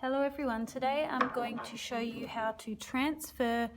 Hello everyone, today I'm going to show you how to transfer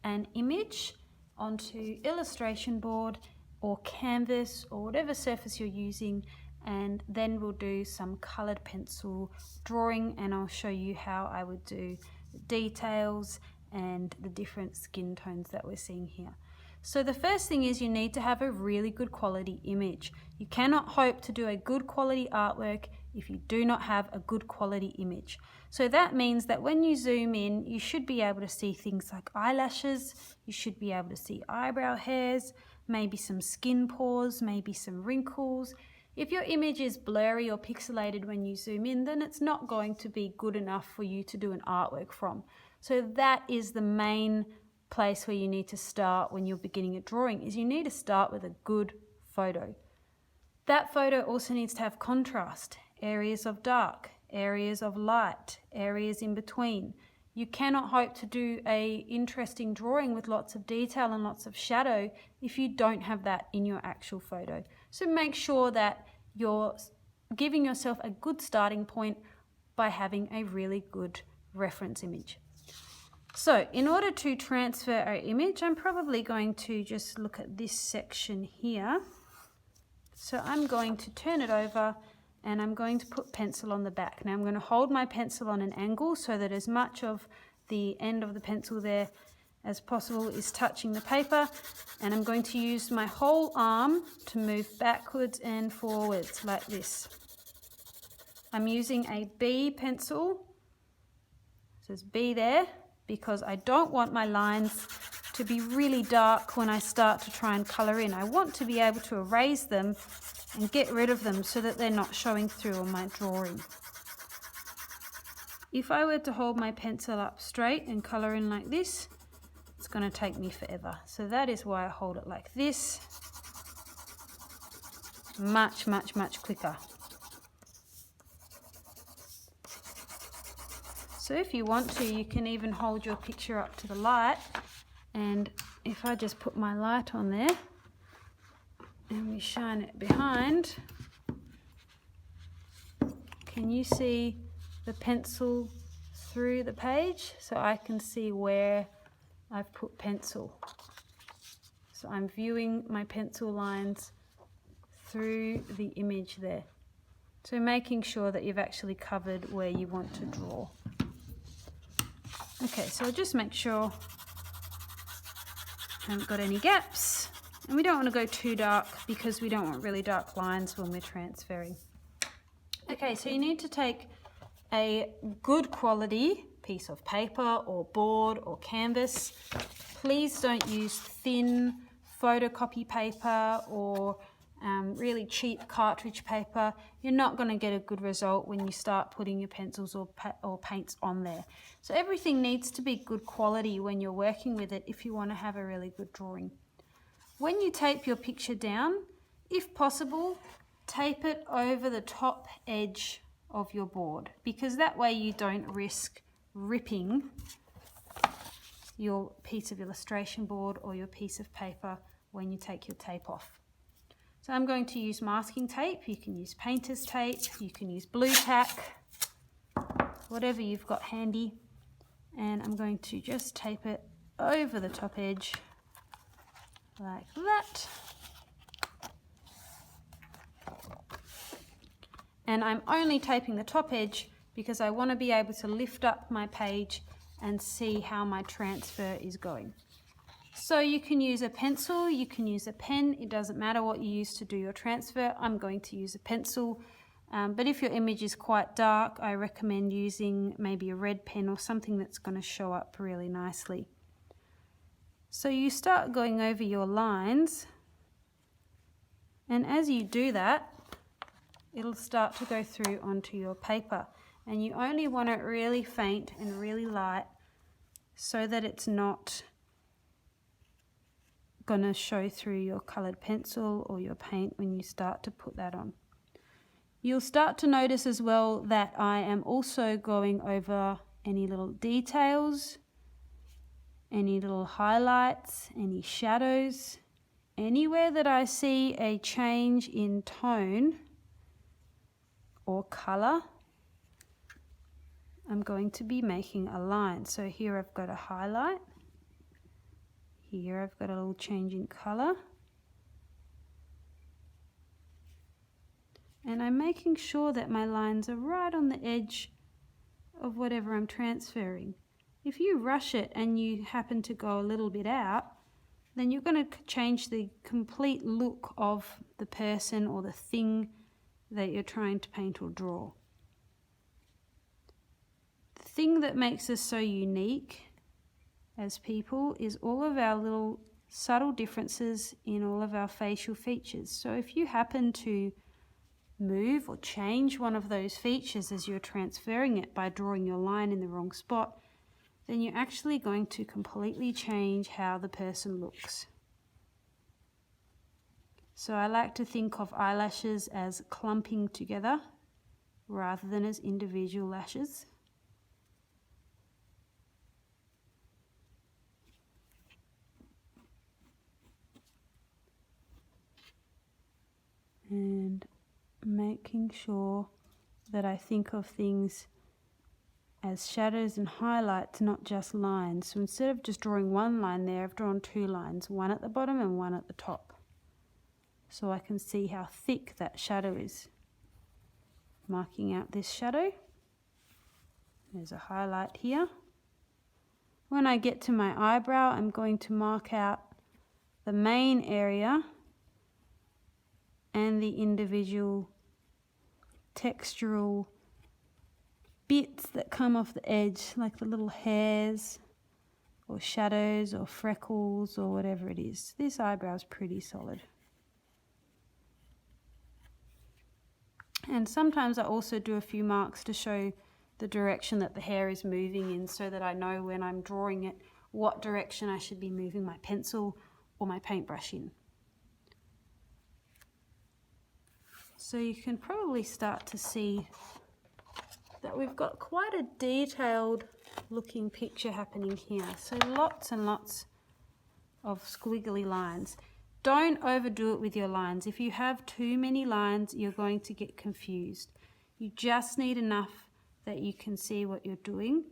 an image onto illustration board or canvas or whatever surface you're using, and then we'll do some colored pencil drawing and I'll show you how I would do the details and the different skin tones that we're seeing here. So the first thing is you need to have a really good quality image. You cannot hope to do a good quality artwork if you do not have a good quality image. So that means that when you zoom in, you should be able to see things like eyelashes, you should be able to see eyebrow hairs, maybe some skin pores, maybe some wrinkles. If your image is blurry or pixelated when you zoom in, then it's not going to be good enough for you to do an artwork from. So that is the main place where you need to start when you're beginning a drawing, is you need to start with a good photo. That photo also needs to have contrast, areas of dark, areas of light, areas in between. You cannot hope to do an interesting drawing with lots of detail and lots of shadow if you don't have that in your actual photo. So make sure that you're giving yourself a good starting point by having a really good reference image. So in order to transfer our image, I'm probably going to just look at this section here. So I'm going to turn it over and I'm going to put pencil on the back. Now I'm going to hold my pencil on an angle so that as much of the end of the pencil there as possible is touching the paper, and I'm going to use my whole arm to move backwards and forwards like this. I'm using a B pencil, it says B there, because I don't want my lines to be really dark when I start to try and colour in. I want to be able to erase them and get rid of them so that they're not showing through on my drawing. If I were to hold my pencil up straight and colour in like this, it's going to take me forever. So that is why I hold it like this. Much quicker. So if you want to, you can even hold your picture up to the light, and if I just put my light on there and we shine it behind, can you see the pencil through the page? So I can see where I've put pencil. So I'm viewing my pencil lines through the image there. So making sure that you've actually covered where you want to draw. Okay, so just make sure I haven't got any gaps, and we don't want to go too dark because we don't want really dark lines when we're transferring. Okay, so you need to take a good quality piece of paper or board or canvas. Please don't use thin photocopy paper or really cheap cartridge paper. You're not going to get a good result when you start putting your pencils or paints on there. So everything needs to be good quality when you're working with it if you want to have a really good drawing. When you tape your picture down, if possible, tape it over the top edge of your board, because that way you don't risk ripping your piece of illustration board or your piece of paper when you take your tape off. So I'm going to use masking tape. You can use painter's tape, you can use blue tack, whatever you've got handy. And I'm going to just tape it over the top edge like that. And I'm only taping the top edge because I want to be able to lift up my page and see how my transfer is going. So you can use a pencil, you can use a pen, it doesn't matter what you use to do your transfer. I'm going to use a pencil, but if your image is quite dark, I recommend using maybe a red pen or something that's going to show up really nicely. So you start going over your lines, and as you do that, it'll start to go through onto your paper, and you only want it really faint and really light so that it's not going to show through your coloured pencil or your paint when you start to put that on. You'll start to notice as well that I am also going over any little details, any little highlights, any shadows, anywhere that I see a change in tone or colour. I'm going to be making a line. So here I've got a highlight. Here I've got a little change in color. And I'm making sure that my lines are right on the edge of whatever I'm transferring. If you rush it and you happen to go a little bit out, then you're going to change the complete look of the person or the thing that you're trying to paint or draw. The thing that makes us so unique as people is all of our little subtle differences in all of our facial features. So if you happen to move or change one of those features as you're transferring it by drawing your line in the wrong spot, then you're actually going to completely change how the person looks. So I like to think of eyelashes as clumping together rather than as individual lashes. And making sure that I think of things as shadows and highlights, not just lines. So instead of just drawing one line there, I've drawn two lines, one at the bottom and one at the top. So I can see how thick that shadow is. Marking out this shadow. There's a highlight here. When I get to my eyebrow, I'm going to mark out the main area and the individual textural bits that come off the edge, like the little hairs or shadows or freckles or whatever it is. This eyebrow is pretty solid. And sometimes I also do a few marks to show the direction that the hair is moving in, so that I know when I'm drawing it what direction I should be moving my pencil or my paintbrush in. So you can probably start to see that we've got quite a detailed looking picture happening here. So lots and lots of squiggly lines. Don't overdo it with your lines. If you have too many lines, you're going to get confused. You just need enough that you can see what you're doing.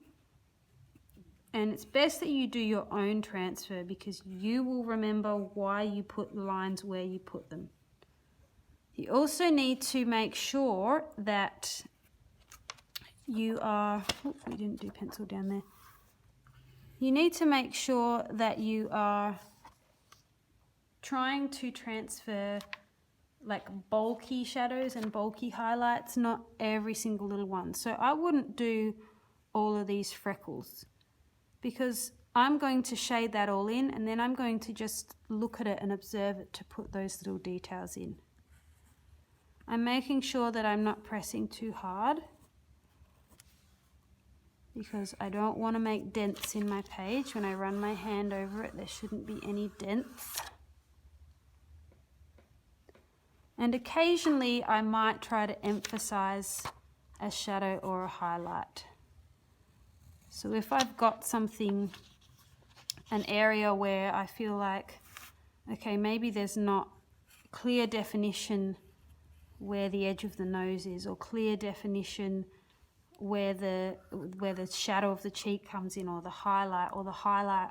And it's best that you do your own transfer, because you will remember why you put the lines where you put them. You also need to make sure that you are, oops, we didn't do pencil down there. You need to make sure that you are trying to transfer like bulky shadows and bulky highlights, not every single little one. So I wouldn't do all of these freckles, because I'm going to shade that all in, and then I'm going to just look at it and observe it to put those little details in. I'm making sure that I'm not pressing too hard, because I don't want to make dents in my page. When I run my hand over it, there shouldn't be any dents. And occasionally I might try to emphasize a shadow or a highlight. So if I've got something, an area where I feel like, okay, maybe there's not clear definition where the edge of the nose is, or clear definition where the shadow of the cheek comes in, or the highlight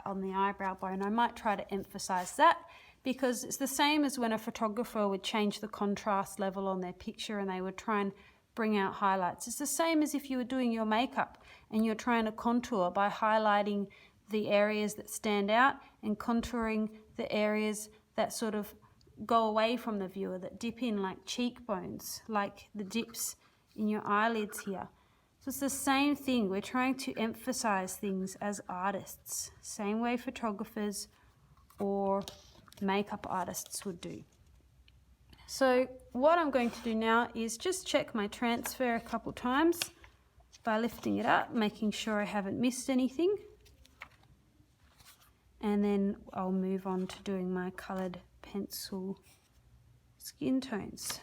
on the eyebrow bone, I might try to emphasize that, because it's the same as when a photographer would change the contrast level on their picture and they would try and bring out highlights. It's the same as if you were doing your makeup and you're trying to contour by highlighting the areas that stand out and contouring the areas that sort of go away from the viewer, that dip in, like cheekbones, like the dips in your eyelids here. So it's the same thing. We're trying to emphasize things as artists, same way photographers or makeup artists would do. So what I'm going to do now is just check my transfer a couple times by lifting it up, making sure I haven't missed anything. And then I'll move on to doing my colored pencil skin tones.